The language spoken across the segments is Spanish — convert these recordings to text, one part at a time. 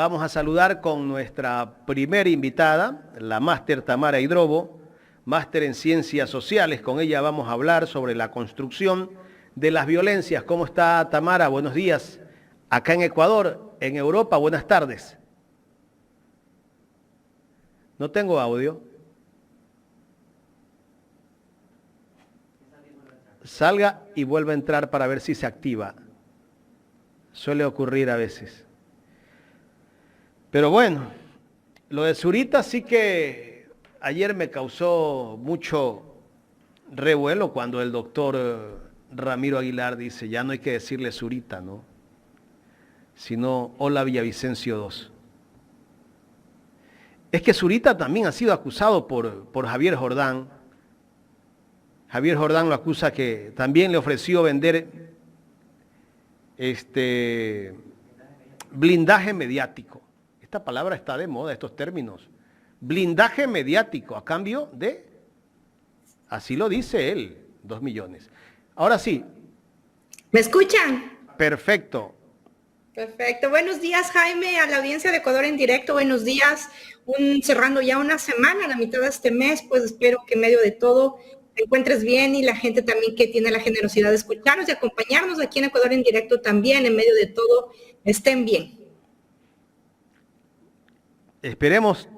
vamos a saludar con nuestra primera invitada, la máster Tamara Hidrobo, máster en Ciencias Sociales. Con ella vamos a hablar sobre la construcción de las violencias. ¿Cómo está, Tamara? Buenos días. Acá en Ecuador, en Europa, buenas tardes. No tengo audio. Salga y vuelva a entrar para ver si se activa. Suele ocurrir a veces. Pero bueno, lo de Zurita sí que ayer me causó mucho revuelo cuando el doctor Ramiro Aguilar dice, ya no hay que decirle Zurita, ¿no? Sino Hola Villavicencio II. Es que Zurita también ha sido acusado por Javier Jordán. Javier Jordán lo acusa que también le ofreció vender blindaje mediático. Esta palabra está de moda, estos términos. Blindaje mediático, a cambio de, así lo dice él, 2 millones. Ahora sí. ¿Me escuchan? Perfecto. Perfecto. Buenos días, Jaime, a la audiencia de Ecuador en directo. Buenos días. Cerrando ya una semana, la mitad de este mes, pues espero que en medio de todo te encuentres bien y la gente también que tiene la generosidad de escucharnos y acompañarnos aquí en Ecuador en directo también, en medio de todo, estén bien. Esperemos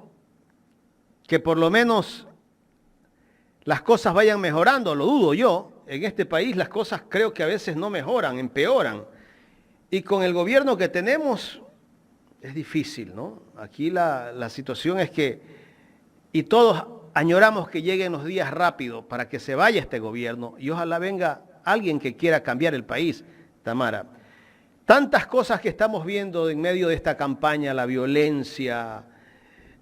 que por lo menos las cosas vayan mejorando, lo dudo yo. En este país las cosas creo que a veces no mejoran, empeoran. Y con el gobierno que tenemos es difícil, ¿no? Aquí la situación es que, y todos añoramos que lleguen los días rápido para que se vaya este gobierno y ojalá venga alguien que quiera cambiar el país, Tamara. Tantas cosas que estamos viendo en medio de esta campaña, la violencia,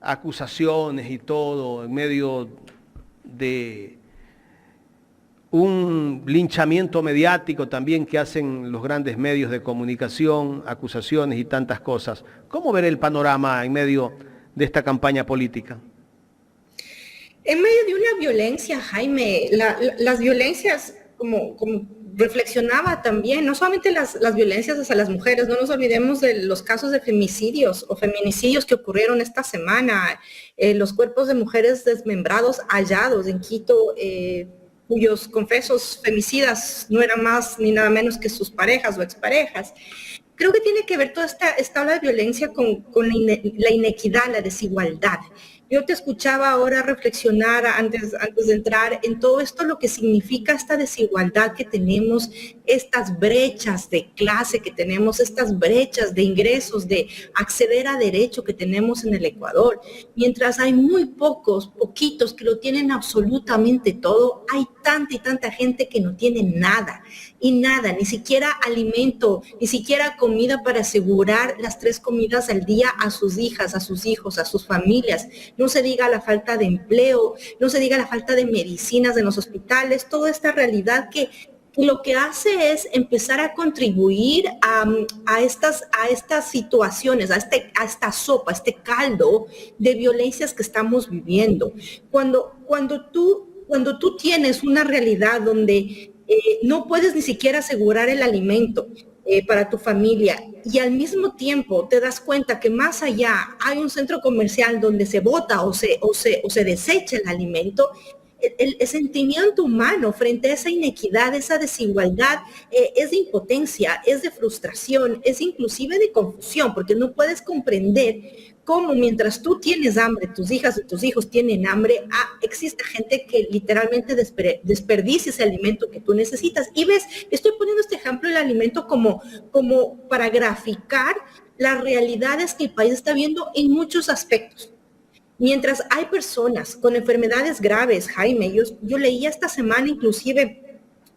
acusaciones y todo, en medio de un linchamiento mediático también que hacen los grandes medios de comunicación, acusaciones y tantas cosas. ¿Cómo ver el panorama en medio de esta campaña política? En medio de una violencia, Jaime, las violencias, como reflexionaba también, no solamente las violencias hacia las mujeres, no nos olvidemos de los casos de femicidios o feminicidios que ocurrieron esta semana, los cuerpos de mujeres desmembrados hallados en Quito, cuyos confesos femicidas no eran más ni nada menos que sus parejas o exparejas. Creo que tiene que ver toda esta ola de violencia con la inequidad, la desigualdad. Yo te escuchaba ahora reflexionar antes de entrar en todo esto, lo que significa esta desigualdad que tenemos, estas brechas de clase que tenemos, estas brechas de ingresos, de acceder a derecho que tenemos en el Ecuador. Mientras hay muy poquitos que lo tienen absolutamente todo, hay tanta y tanta gente que no tiene nada. Y nada, ni siquiera alimento, ni siquiera comida para asegurar las 3 comidas al día a sus hijas, a sus hijos, a sus familias. No se diga la falta de empleo, no se diga la falta de medicinas en los hospitales, toda esta realidad que lo que hace es empezar a contribuir a estas situaciones, a esta sopa, a este caldo de violencias que estamos viviendo. Cuando tú tienes una realidad donde no puedes ni siquiera asegurar el alimento para tu familia y al mismo tiempo te das cuenta que más allá hay un centro comercial donde se bota o se desecha el alimento, el sentimiento humano frente a esa inequidad, esa desigualdad, es de impotencia, es de frustración, es inclusive de confusión, porque no puedes comprender cómo mientras tú tienes hambre, tus hijas y tus hijos tienen hambre, existe gente que literalmente desperdicia ese alimento que tú necesitas. Y ves, estoy poniendo este ejemplo del alimento como para graficar las realidades que el país está viendo en muchos aspectos. Mientras hay personas con enfermedades graves, Jaime, yo leía esta semana inclusive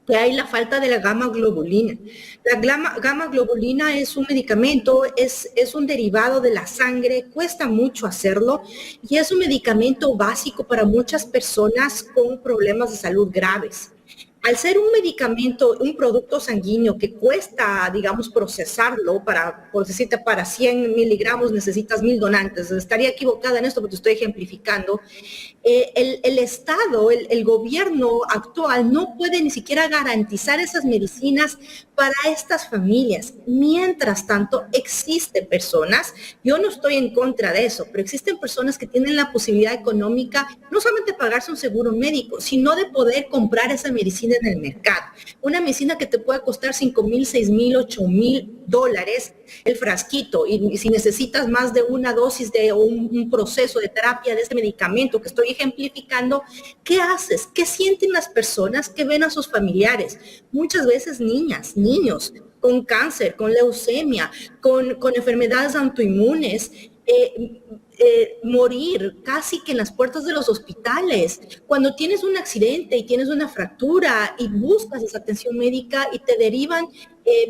que hay la falta de la gamma globulina. La gamma globulina es un medicamento, es un derivado de la sangre, cuesta mucho hacerlo y es un medicamento básico para muchas personas con problemas de salud graves. Al ser un medicamento, un producto sanguíneo que cuesta, digamos, procesarlo, por decirte, para 100 miligramos necesitas 1000 donantes. Estaría equivocada en esto porque estoy ejemplificando. El Estado, el gobierno actual no puede ni siquiera garantizar esas medicinas para estas familias. Mientras tanto, existen personas, yo no estoy en contra de eso, pero existen personas que tienen la posibilidad económica, no solamente de pagarse un seguro médico, sino de poder comprar esa medicina en el mercado. Una medicina que te puede costar $5,000, $6,000, $8,000 el frasquito, y si necesitas más de una dosis de un proceso de terapia de este medicamento que estoy ejemplificando, ¿qué haces? ¿Qué sienten las personas que ven a sus familiares? Muchas veces niñas, niños, con cáncer, con leucemia, con enfermedades autoinmunes, morir casi que en las puertas de los hospitales. Cuando tienes un accidente y tienes una fractura y buscas esa atención médica y te derivan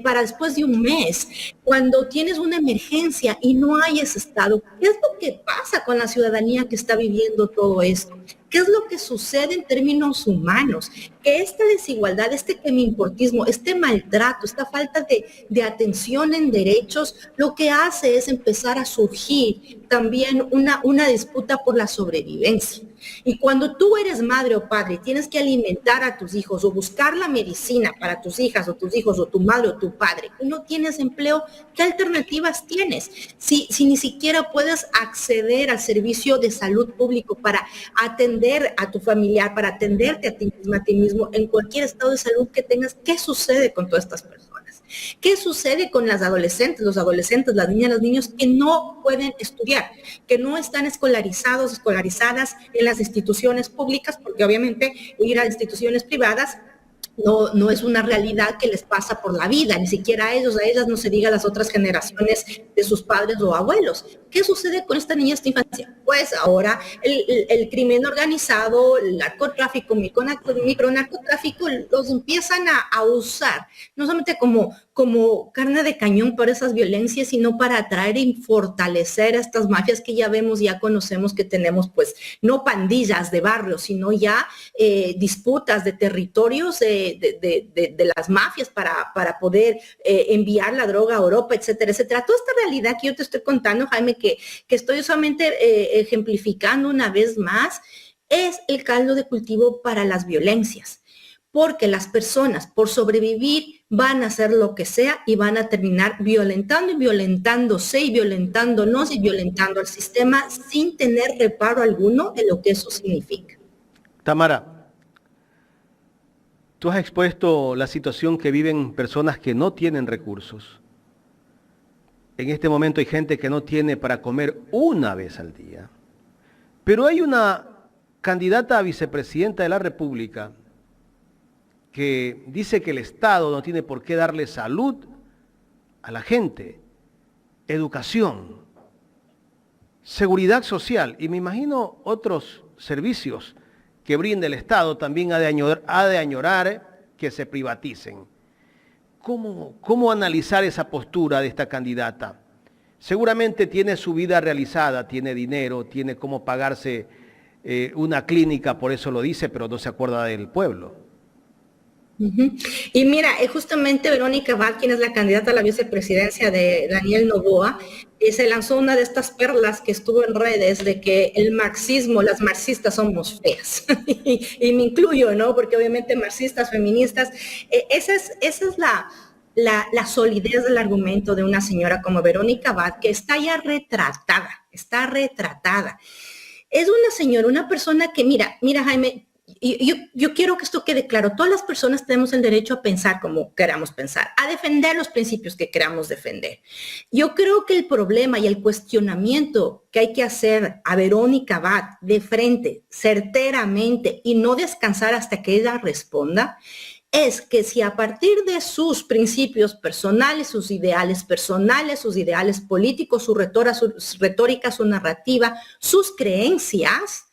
para después de un mes, cuando tienes una emergencia y no hay ese estado, ¿qué es lo que pasa con la ciudadanía que está viviendo todo esto? ¿Qué es lo que sucede en términos humanos? Que esta desigualdad, este importismo, este maltrato, esta falta de atención en derechos, lo que hace es empezar a surgir también una disputa por la sobrevivencia. Y cuando tú eres madre o padre, tienes que alimentar a tus hijos o buscar la medicina para tus hijas o tus hijos o tu madre o tu padre, y no tienes empleo, ¿qué alternativas tienes? Si ni siquiera puedes acceder al servicio de salud público para atender a tu familiar, para atenderte a ti mismo, en cualquier estado de salud que tengas, ¿qué sucede con todas estas personas? ¿Qué sucede con las adolescentes, los adolescentes, las niñas, los niños que no pueden estudiar, que no están escolarizadas en las instituciones públicas? Porque obviamente ir a instituciones privadas no es una realidad que les pasa por la vida, ni siquiera a ellos, a ellas, no se diga las otras generaciones de sus padres o abuelos. ¿Qué sucede con esta niña, esta infancia? Pues ahora el crimen organizado, el narcotráfico, micronarcotráfico, los empiezan a usar, no solamente como carne de cañón para esas violencias, sino para atraer y fortalecer a estas mafias que ya vemos, ya conocemos que tenemos, pues, no pandillas de barrios, sino ya disputas de territorios de las mafias para poder enviar la droga a Europa, etcétera, etcétera. Toda esta realidad que yo te estoy contando, Jaime, que estoy solamente ejemplificando una vez más, es el caldo de cultivo para las violencias. Porque las personas, por sobrevivir, van a hacer lo que sea y van a terminar violentando y violentándose y violentándonos y violentando al sistema sin tener reparo alguno de lo que eso significa. Tamara, tú has expuesto la situación que viven personas que no tienen recursos. En este momento hay gente que no tiene para comer una vez al día. Pero hay una candidata a vicepresidenta de la República que dice que el Estado no tiene por qué darle salud a la gente, educación, seguridad social, y me imagino otros servicios que brinda el Estado también ha de añorar que se privaticen. ¿Cómo analizar esa postura de esta candidata? Seguramente tiene su vida realizada, tiene dinero, tiene cómo pagarse una clínica, por eso lo dice, pero no se acuerda del pueblo. Y mira, justamente Verónica Abad, quien es la candidata a la vicepresidencia de Daniel Noboa, se lanzó una de estas perlas que estuvo en redes de que el marxismo, las marxistas somos feas. y me incluyo, ¿no? Porque obviamente marxistas, feministas, esa es la solidez del argumento de una señora como Verónica Abad, que está ya retratada. Es una señora, una persona que, mira Jaime, yo quiero que esto quede claro. Todas las personas tenemos el derecho a pensar como queramos pensar, a defender los principios que queramos defender. Yo creo que el problema y el cuestionamiento que hay que hacer a Verónica Abad de frente, certeramente, y no descansar hasta que ella responda, es que si a partir de sus principios personales, sus ideales personales, sus ideales políticos, su retórica, su narrativa, sus creencias,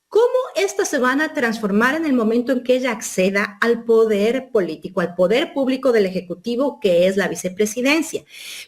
¿cómo estas se van a transformar en el momento en que ella acceda al poder político, al poder público del Ejecutivo, que es la vicepresidencia?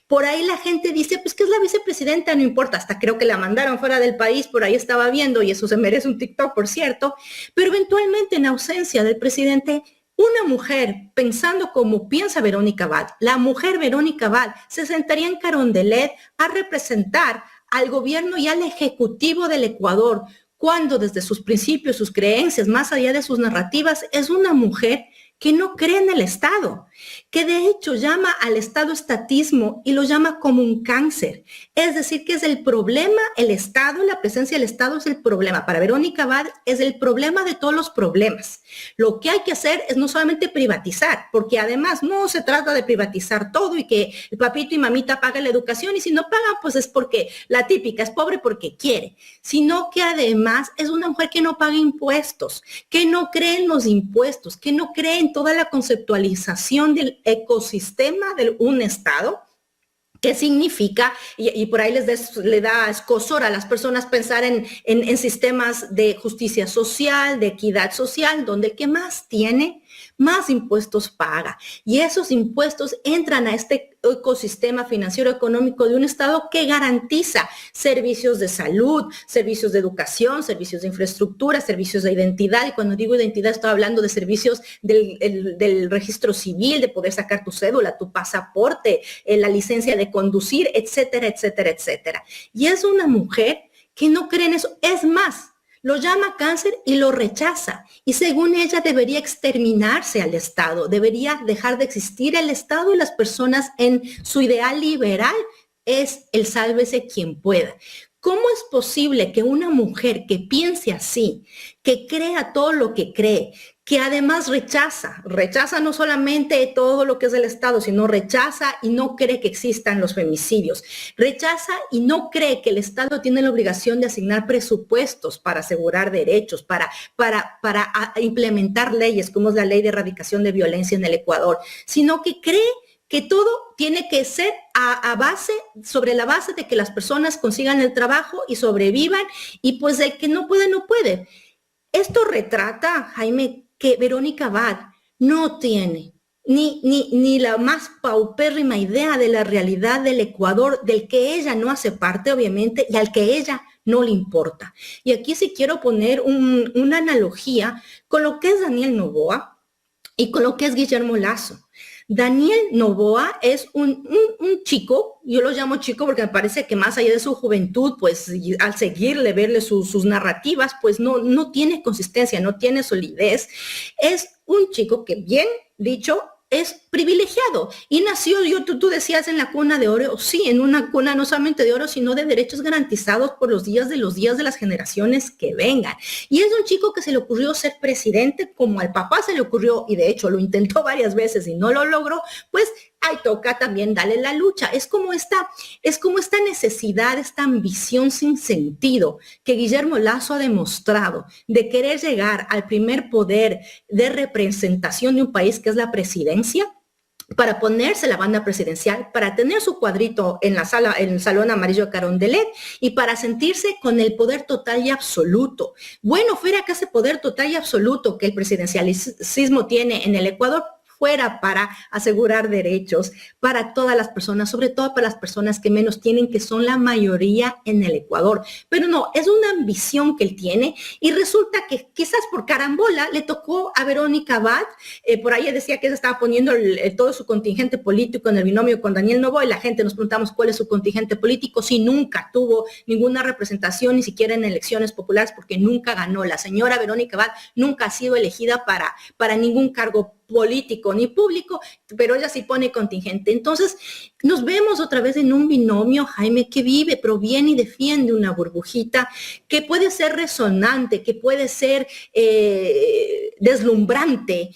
Por ahí la gente dice, pues que es la vicepresidenta, no importa, hasta creo que la mandaron fuera del país, por ahí estaba viendo, y eso se merece un TikTok, por cierto, pero eventualmente en ausencia del presidente, una mujer, pensando como piensa Verónica Abad, la mujer Verónica Abad se sentaría en Carondelet a representar al gobierno y al Ejecutivo del Ecuador, cuando desde sus principios, sus creencias, más allá de sus narrativas, es una mujer que no cree en el Estado, que de hecho llama al Estado estatismo y lo llama como un cáncer. Es decir, que es el problema, el Estado, la presencia del Estado es el problema. Para Verónica Abad es el problema de todos los problemas. Lo que hay que hacer es no solamente privatizar, porque además no se trata de privatizar todo y que el papito y mamita paguen la educación, y si no pagan, pues es porque la típica es pobre porque quiere, sino que además es una mujer que no paga impuestos, que no cree en los impuestos, que no cree en toda la conceptualización del ecosistema de un Estado. ¿Qué significa? Y por ahí le da escozor a las personas pensar en sistemas de justicia social, de equidad social, donde el que más tiene, más impuestos paga. Y esos impuestos entran a este ecosistema financiero económico de un Estado que garantiza servicios de salud, servicios de educación, servicios de infraestructura, servicios de identidad. Y cuando digo identidad estoy hablando de servicios del registro civil, de poder sacar tu cédula, tu pasaporte, la licencia de conducir, etcétera, etcétera, etcétera. Y es una mujer que no cree en eso. Es más, lo llama cáncer y lo rechaza. Y según ella debería exterminarse al Estado, debería dejar de existir el Estado y las personas en su ideal liberal es el sálvese quien pueda. ¿Cómo es posible que una mujer que piense así, que crea todo lo que cree, que además rechaza no solamente todo lo que es el Estado, sino rechaza y no cree que existan los femicidios, rechaza y no cree que el Estado tiene la obligación de asignar presupuestos para asegurar derechos, para implementar leyes como es la ley de erradicación de violencia en el Ecuador, sino que cree que todo tiene que ser sobre la base de que las personas consigan el trabajo y sobrevivan, y pues el que no puede, no puede. Esto retrata, Jaime, que Verónica Abad no tiene ni la más paupérrima idea de la realidad del Ecuador, del que ella no hace parte, obviamente, y al que ella no le importa. Y aquí sí quiero poner una analogía con lo que es Daniel Noboa y con lo que es Guillermo Lasso. Daniel Noboa es un chico, yo lo llamo chico porque me parece que más allá de su juventud, pues al seguirle, verle sus narrativas, pues no tiene consistencia, no tiene solidez. Es un chico que, bien dicho, es privilegiado y nació, tú decías, en la cuna de oro, sí, en una cuna no solamente de oro, sino de derechos garantizados por los días de las generaciones que vengan. Y es un chico que se le ocurrió ser presidente, como al papá se le ocurrió, y de hecho lo intentó varias veces y no lo logró, pues ahí toca también darle la lucha. Es como esta necesidad, esta ambición sin sentido que Guillermo Lasso ha demostrado de querer llegar al primer poder de representación de un país que es la presidencia, para ponerse la banda presidencial, para tener su cuadrito en el salón amarillo Carondelet y para sentirse con el poder total y absoluto. Bueno, fuera que ese poder total y absoluto que el presidencialismo tiene en el Ecuador, fuera para asegurar derechos para todas las personas, sobre todo para las personas que menos tienen, que son la mayoría en el Ecuador. Pero no, es una ambición que él tiene y resulta que quizás por carambola le tocó a Verónica Abad, por ahí decía que ella estaba poniendo todo su contingente político en el binomio con Daniel Noboa y la gente nos preguntamos cuál es su contingente político, si nunca tuvo ninguna representación, ni siquiera en elecciones populares, porque nunca ganó. La señora Verónica Abad nunca ha sido elegida para ningún cargo político ni público, pero ella sí pone contingente. Entonces, nos vemos otra vez en un binomio, Jaime, que vive, proviene y defiende una burbujita que puede ser resonante, que puede ser deslumbrante,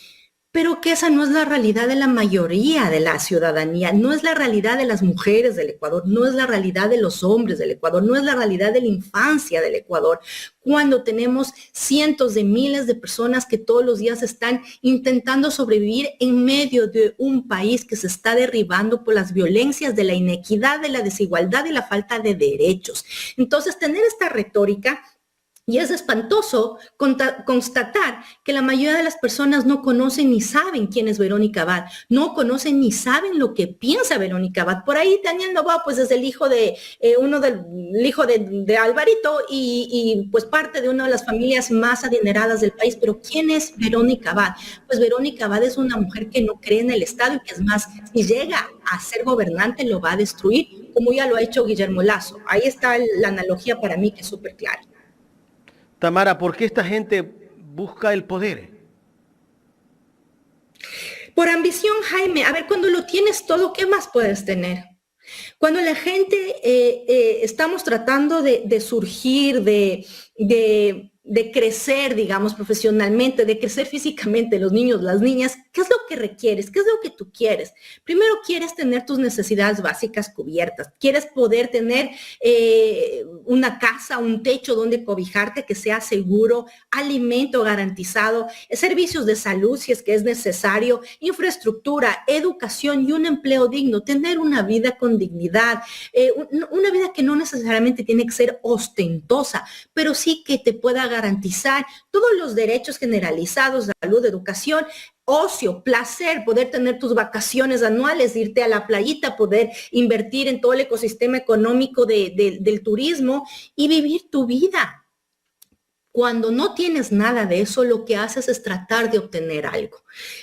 pero que esa no es la realidad de la mayoría de la ciudadanía, no es la realidad de las mujeres del Ecuador, no es la realidad de los hombres del Ecuador, no es la realidad de la infancia del Ecuador, cuando tenemos cientos de miles de personas que todos los días están intentando sobrevivir en medio de un país que se está derribando por las violencias de la inequidad, de la desigualdad y la falta de derechos. Entonces, tener esta retórica. Y es espantoso constatar que la mayoría de las personas no conocen ni saben quién es Verónica Abad, no conocen ni saben lo que piensa Verónica Abad. Por ahí Daniel Noboa, pues es el hijo de hijo de Alvarito y pues parte de una de las familias más adineradas del país. Pero ¿quién es Verónica Abad? Pues Verónica Abad es una mujer que no cree en el Estado y que es más, si llega a ser gobernante lo va a destruir, como ya lo ha hecho Guillermo Lasso. Ahí está la analogía para mí que es súper clara. Tamara, ¿por qué esta gente busca el poder? Por ambición, Jaime, a ver, cuando lo tienes todo, ¿qué más puedes tener? Cuando la gente estamos tratando de surgir, de crecer, digamos, profesionalmente, de crecer físicamente, los niños, las niñas, ¿qué es lo que requieres? ¿Qué es lo que tú quieres? Primero quieres tener tus necesidades básicas cubiertas, quieres poder tener una casa, un techo donde cobijarte que sea seguro, alimento garantizado, servicios de salud si es que es necesario, infraestructura, educación y un empleo digno, tener una vida con dignidad, una vida que no necesariamente tiene que ser ostentosa, pero sí que te pueda garantizar todos los derechos generalizados, salud, educación, ocio, placer, poder tener tus vacaciones anuales, irte a la playita, poder invertir en todo el ecosistema económico del turismo y vivir tu vida. Cuando no tienes nada de eso, lo que haces es tratar de obtener algo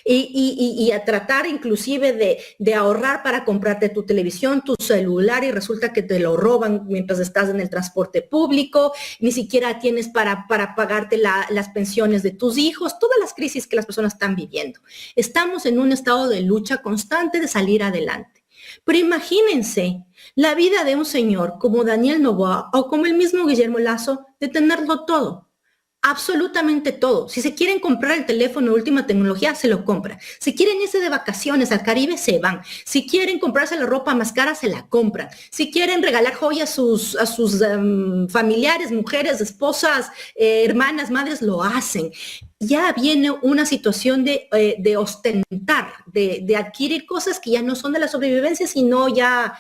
y a tratar inclusive de ahorrar para comprarte tu televisión, tu celular y resulta que te lo roban mientras estás en el transporte público, ni siquiera tienes para pagarte las pensiones de tus hijos, todas las crisis que las personas están viviendo. Estamos en un estado de lucha constante de salir adelante. Pero imagínense la vida de un señor como Daniel Noboa o como el mismo Guillermo Lasso de tenerlo todo. Absolutamente todo. Si se quieren comprar el teléfono de última tecnología, se lo compran. Si quieren irse de vacaciones al Caribe, se van. Si quieren comprarse la ropa más cara, se la compran. Si quieren regalar joyas a sus familiares, mujeres, esposas, hermanas, madres, lo hacen. Ya viene una situación de ostentar, de adquirir cosas que ya no son de la sobrevivencia, sino ya,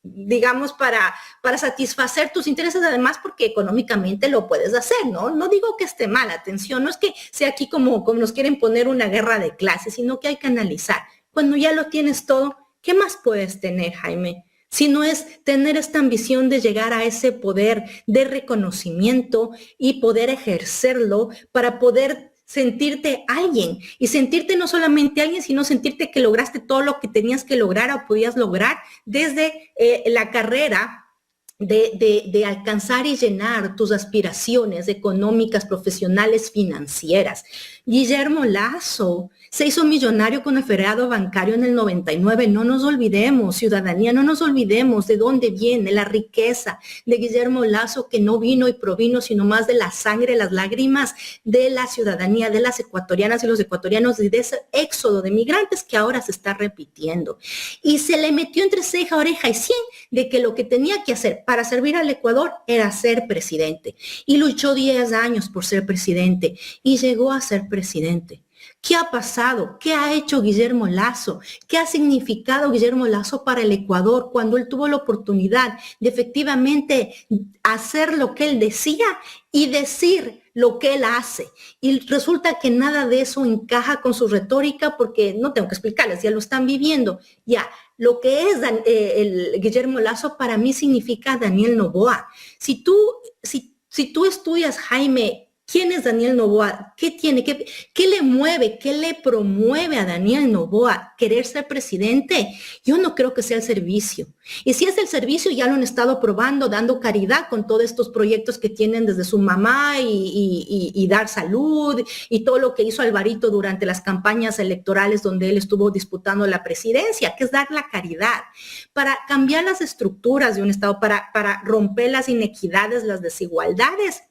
digamos, para satisfacer tus intereses, además porque económicamente lo puedes hacer, ¿no? No digo que esté mal, atención, no es que sea aquí como nos quieren poner una guerra de clases, sino que hay que analizar. Cuando ya lo tienes todo, ¿qué más puedes tener, Jaime? Si no es tener esta ambición de llegar a ese poder de reconocimiento y poder ejercerlo para poder sentirte alguien y sentirte no solamente alguien, sino sentirte que lograste todo lo que tenías que lograr o podías lograr desde la carrera de alcanzar y llenar tus aspiraciones económicas, profesionales, financieras. Guillermo Lasso se hizo millonario con el feriado bancario en el 99. No nos olvidemos, ciudadanía, no nos olvidemos de dónde viene la riqueza de Guillermo Lasso, que no vino y provino, sino más de la sangre, las lágrimas de la ciudadanía, de las ecuatorianas y los ecuatorianos y de ese éxodo de migrantes que ahora se está repitiendo. Y se le metió entre ceja, oreja y cien de que lo que tenía que hacer para servir al Ecuador era ser presidente. Y luchó 10 años por ser presidente y llegó a ser presidente. ¿Qué ha pasado? ¿Qué ha hecho Guillermo Lasso? ¿Qué ha significado Guillermo Lasso para el Ecuador cuando él tuvo la oportunidad de efectivamente hacer lo que él decía y decir lo que él hace? Y resulta que nada de eso encaja con su retórica porque no tengo que explicarles, ya lo están viviendo. Ya, lo que es el Guillermo Lasso para mí significa Daniel Noboa. Si tú estudias, Jaime, ¿quién es Daniel Noboa? ¿Qué tiene? ¿Qué le mueve? ¿Qué le promueve a Daniel Noboa querer ser presidente? Yo no creo que sea el servicio. Y si es el servicio, ya lo han estado probando, dando caridad con todos estos proyectos que tienen desde su mamá y dar salud y todo lo que hizo Alvarito durante las campañas electorales donde él estuvo disputando la presidencia, que es dar la caridad para cambiar las estructuras de un Estado, para romper las inequidades, las desigualdades.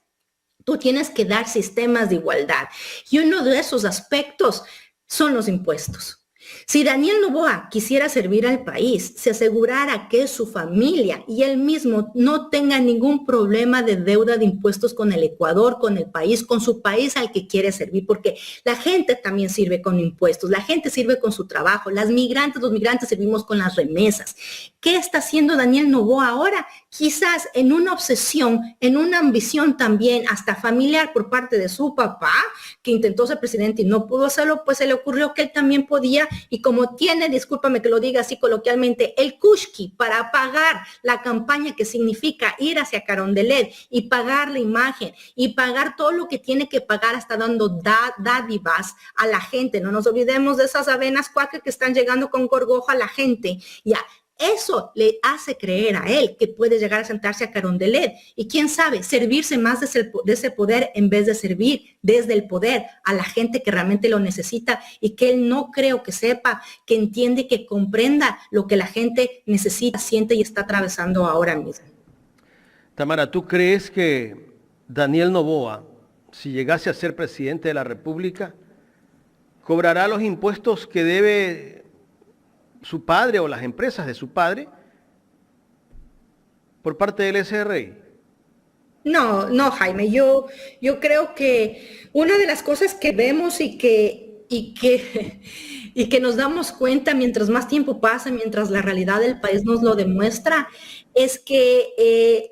Tú tienes que dar sistemas de igualdad. Y uno de esos aspectos son los impuestos. Si Daniel Noboa quisiera servir al país, se asegurara que su familia y él mismo no tengan ningún problema de deuda de impuestos con el Ecuador, con el país, con su país al que quiere servir, porque la gente también sirve con impuestos, la gente sirve con su trabajo, los migrantes servimos con las remesas. ¿Qué está haciendo Daniel Noboa ahora? Quizás en una obsesión, en una ambición también hasta familiar por parte de su papá, que intentó ser presidente y no pudo hacerlo, pues se le ocurrió que él también podía, y como tiene, discúlpame que lo diga así coloquialmente, el kushki para pagar la campaña que significa ir hacia Carondelet y pagar la imagen y pagar todo lo que tiene que pagar, hasta dando dádivas a la gente. No nos olvidemos de esas avenas cuáquer que están llegando con gorgojo a la gente. Ya, Eso le hace creer a él que puede llegar a sentarse a Carondelet y quién sabe, servirse más de ese poder en vez de servir desde el poder a la gente que realmente lo necesita y que él no creo que sepa, que entiende, que comprenda lo que la gente necesita, siente y está atravesando ahora mismo. Tamara, ¿tú crees que Daniel Noboa, si llegase a ser presidente de la República, cobrará los impuestos que debe su padre o las empresas de su padre por parte del SRI? No, no, Jaime, yo creo que una de las cosas que vemos y que nos damos cuenta mientras más tiempo pasa, mientras la realidad del país nos lo demuestra, es que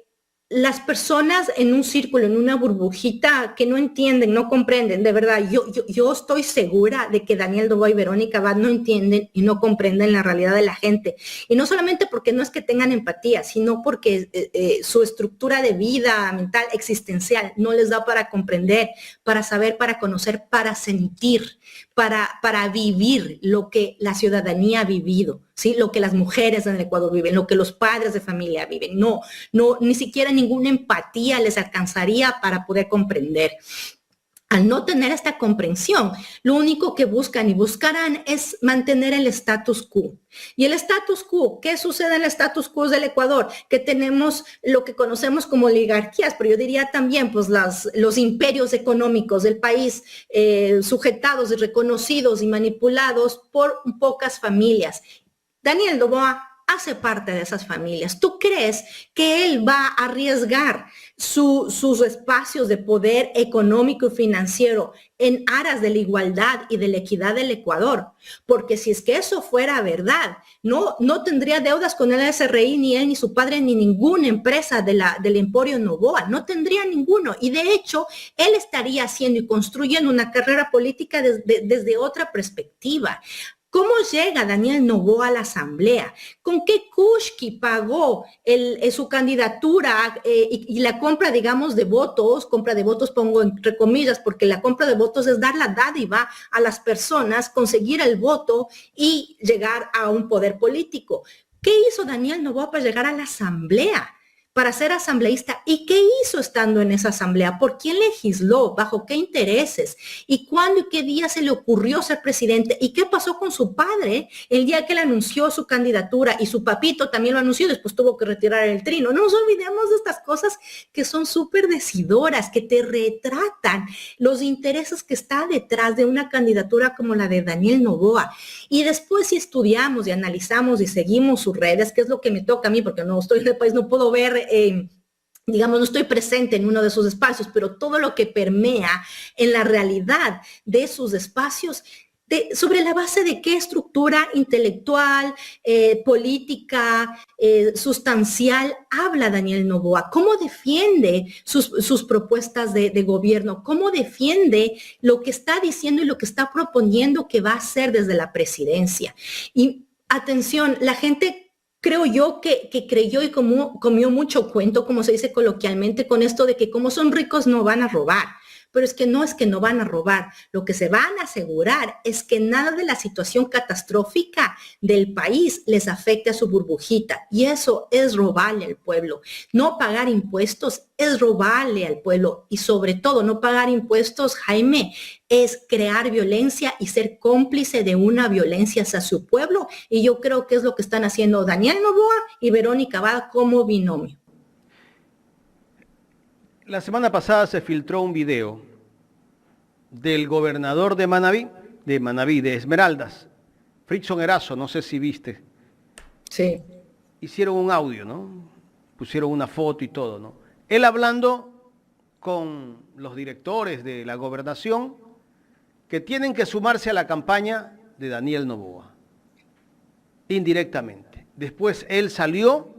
las personas en un círculo, en una burbujita, que no entienden, no comprenden, de verdad, yo estoy segura de que Daniel Noboa y Verónica Abad no entienden y no comprenden la realidad de la gente. Y no solamente porque no es que tengan empatía, sino porque su estructura de vida mental, existencial, no les da para comprender, para saber, para conocer, para sentir, para vivir lo que la ciudadanía ha vivido, ¿sí? Lo que las mujeres en el Ecuador viven, lo que los padres de familia viven. No, ni siquiera ninguna empatía les alcanzaría para poder comprender. Al no tener esta comprensión, lo único que buscan y buscarán es mantener el status quo. Y el status quo, ¿qué sucede en el status quo del Ecuador? Que tenemos lo que conocemos como oligarquías, pero yo diría también pues los imperios económicos del país sujetados y reconocidos y manipulados por pocas familias. Daniel Noboa hace parte de esas familias. ¿Tú crees que él va a arriesgar sus espacios de poder económico y financiero en aras de la igualdad y de la equidad del Ecuador? Porque si es que eso fuera verdad, no tendría deudas con el SRI, ni él, ni su padre, ni ninguna empresa del Emporio Noboa. No tendría ninguno. Y de hecho, él estaría haciendo y construyendo una carrera política desde otra perspectiva. ¿Cómo llega Daniel Noboa a la asamblea? ¿Con qué Kushki pagó su candidatura y la compra, digamos, de votos? Compra de votos pongo entre comillas, porque la compra de votos es dar la dádiva a las personas, conseguir el voto y llegar a un poder político. ¿Qué hizo Daniel Noboa para llegar a la asamblea? Para ser asambleísta. ¿Y qué hizo estando en esa asamblea? ¿Por quién legisló? ¿Bajo qué intereses? ¿Y cuándo y qué día se le ocurrió ser presidente? ¿Y qué pasó con su padre el día que él anunció su candidatura? Y su papito también lo anunció, después tuvo que retirar el trino. No nos olvidemos de estas cosas que son súper decidoras, que te retratan los intereses que está detrás de una candidatura como la de Daniel Noboa. Y después si estudiamos y analizamos y seguimos sus redes, que es lo que me toca a mí, porque no estoy en el país, no puedo ver digamos, no estoy presente en uno de sus espacios, pero todo lo que permea en la realidad de sus espacios, sobre la base de qué estructura intelectual, política, sustancial habla Daniel Noboa, cómo defiende sus propuestas de gobierno, cómo defiende lo que está diciendo y lo que está proponiendo que va a hacer desde la presidencia. Y atención, la gente creo yo que creyó y comió mucho cuento, como se dice coloquialmente, con esto de que como son ricos no van a robar. Pero es que no van a robar. Lo que se van a asegurar es que nada de la situación catastrófica del país les afecte a su burbujita. Y eso es robarle al pueblo. No pagar impuestos es robarle al pueblo. Y sobre todo, no pagar impuestos, Jaime, es crear violencia y ser cómplice de una violencia hacia su pueblo. Y yo creo que es lo que están haciendo Daniel Noboa y Verónica Abad como binomio. La semana pasada se filtró un video del gobernador de Manabí, de Esmeraldas, Frickson Erazo, no sé si viste. Sí. Hicieron un audio, ¿no? Pusieron una foto y todo, ¿no? Él hablando con los directores de la gobernación que tienen que sumarse a la campaña de Daniel Noboa, indirectamente. Después él salió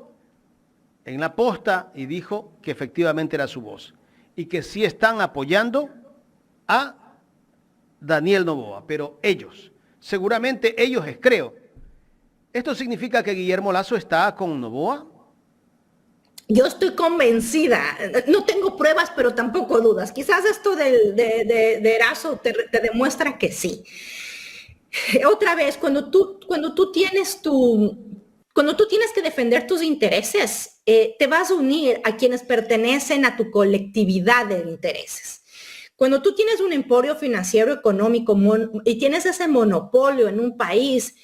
en la posta y dijo que efectivamente era su voz y que sí están apoyando a Daniel Noboa, pero seguramente ellos creo. ¿Esto significa que Guillermo Lasso está con Noboa? Yo estoy convencida, no tengo pruebas, pero tampoco dudas. Quizás esto de Erazo te demuestra que sí. Otra vez, cuando tú tienes tu Cuando tú tienes que defender tus intereses, te vas a unir a quienes pertenecen a tu colectividad de intereses. Cuando tú tienes un emporio financiero económico y tienes ese monopolio en un país,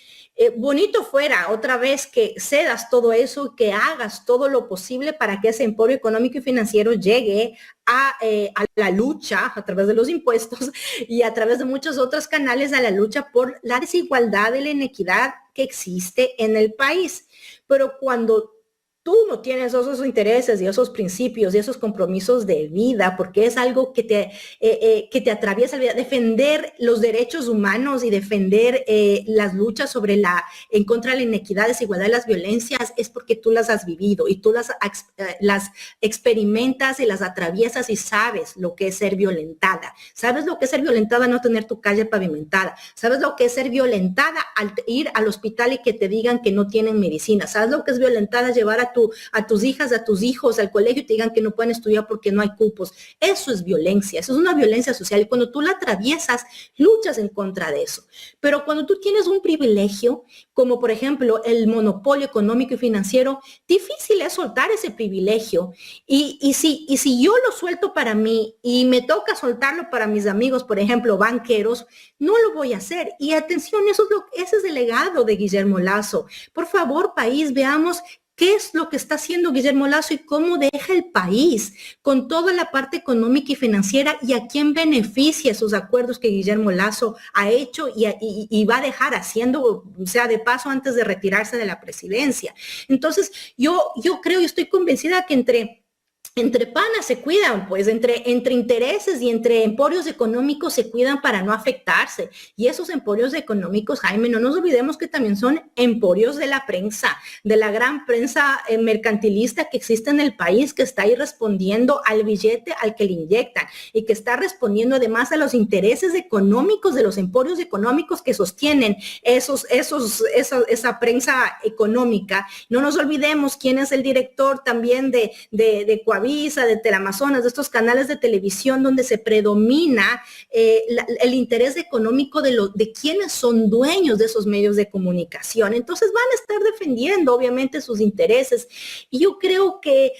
bonito fuera otra vez que cedas todo eso, que hagas todo lo posible para que ese emporio económico y financiero llegue a la lucha a través de los impuestos y a través de muchos otros canales a la lucha por la desigualdad y la inequidad que existe en el país. Pero cuando tú no tienes esos intereses y esos principios y esos compromisos de vida, porque es algo que te atraviesa la vida, defender los derechos humanos y defender las luchas en contra de la inequidad, desigualdad y las violencias, es porque tú las has vivido y tú las experimentas y las atraviesas y sabes lo que es ser violentada. Sabes lo que es ser violentada, no tener tu calle pavimentada. Sabes lo que es ser violentada al ir al hospital y que te digan que no tienen medicina. Sabes lo que es violentada llevar a tus hijas, a tus hijos al colegio y te digan que no pueden estudiar porque no hay cupos. Eso es violencia, eso es una violencia social. Y cuando tú la atraviesas, luchas en contra de eso. Pero cuando tú tienes un privilegio, como por ejemplo el monopolio económico y financiero, difícil es soltar ese privilegio. Y si yo lo suelto para mí y me toca soltarlo para mis amigos, por ejemplo, banqueros, no lo voy a hacer. Y atención, ese es el legado de Guillermo Lasso. Por favor, país, veamos qué es lo que está haciendo Guillermo Lasso y cómo deja el país con toda la parte económica y financiera y a quién beneficia esos acuerdos que Guillermo Lasso ha hecho y va a dejar haciendo, o sea, de paso antes de retirarse de la presidencia. Entonces, yo creo y estoy convencida que entre panas se cuidan, pues entre intereses y entre emporios económicos se cuidan para no afectarse. Y esos emporios económicos, Jaime, no nos olvidemos que también son emporios de la prensa, de la gran prensa mercantilista que existe en el país, que está ahí respondiendo al billete al que le inyectan y que está respondiendo además a los intereses económicos de los emporios económicos que sostienen esa prensa económica. No nos olvidemos quién es el director también de Coavisa, de Teleamazonas, de estos canales de televisión donde se predomina el interés económico de quienes son dueños de esos medios de comunicación. Entonces van a estar defendiendo obviamente sus intereses. Y yo creo que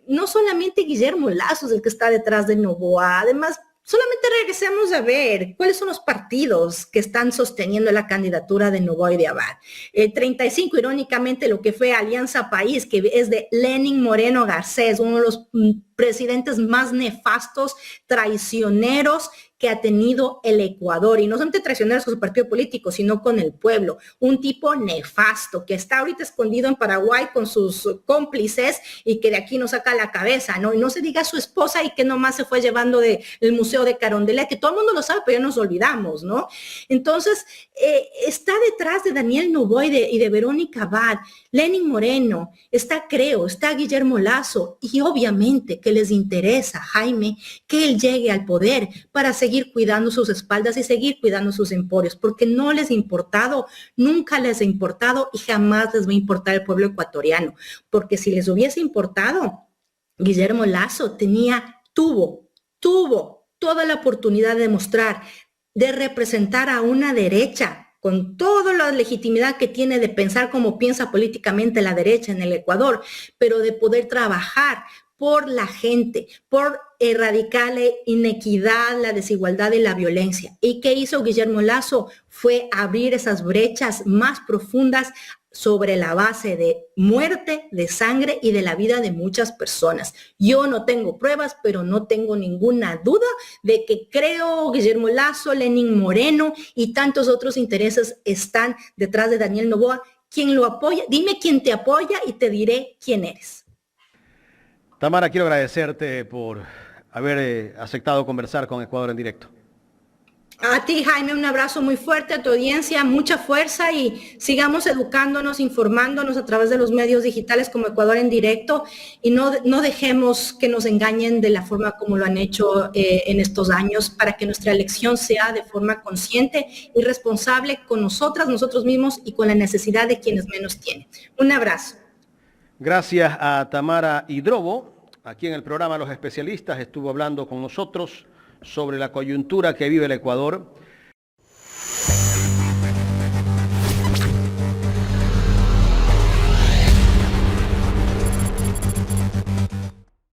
no solamente Guillermo Lasso es el que está detrás de Noboa, además solamente regresemos a ver cuáles son los partidos que están sosteniendo la candidatura de Noboa y de Abad. 35, irónicamente, lo que fue Alianza País, que es de Lenin Moreno Garcés, uno de los presidentes más nefastos, traicioneros que ha tenido el Ecuador, y no solamente traicioneros con su partido político, sino con el pueblo. Un tipo nefasto que está ahorita escondido en Paraguay con sus cómplices y que de aquí no saca la cabeza, ¿no? Y no se diga a su esposa y que nomás se fue llevando del Museo de Carondelet, que todo el mundo lo sabe, pero ya nos olvidamos, ¿no? Entonces, está detrás de Daniel Noboa y de Verónica Abad, Lenin Moreno, está Guillermo Lasso, y obviamente que les interesa, Jaime, que él llegue al poder para seguir cuidando sus espaldas y seguir cuidando sus emporios, porque no les ha importado, nunca les ha importado y jamás les va a importar el pueblo ecuatoriano, porque si les hubiese importado, Guillermo Lasso tuvo toda la oportunidad de mostrar, de representar a una derecha con toda la legitimidad que tiene de pensar como piensa políticamente la derecha en el Ecuador, pero de poder trabajar por la gente, por erradicar la inequidad, la desigualdad y la violencia. ¿Y qué hizo Guillermo Lasso? Fue abrir esas brechas más profundas sobre la base de muerte, de sangre y de la vida de muchas personas. Yo no tengo pruebas, pero no tengo ninguna duda de que creo Guillermo Lasso, Lenin Moreno y tantos otros intereses están detrás de Daniel Noboa. ¿Quién lo apoya? Dime quién te apoya y te diré quién eres. Tamara, quiero agradecerte por haber aceptado conversar con Ecuador en directo. A ti, Jaime, un abrazo muy fuerte, a tu audiencia, mucha fuerza y sigamos educándonos, informándonos a través de los medios digitales como Ecuador en directo y no dejemos que nos engañen de la forma como lo han hecho en estos años para que nuestra elección sea de forma consciente y responsable con nosotros mismos y con la necesidad de quienes menos tienen. Un abrazo. Gracias a Tamara Hidrobo. Aquí en el programa Los Especialistas estuvo hablando con nosotros sobre la coyuntura que vive el Ecuador.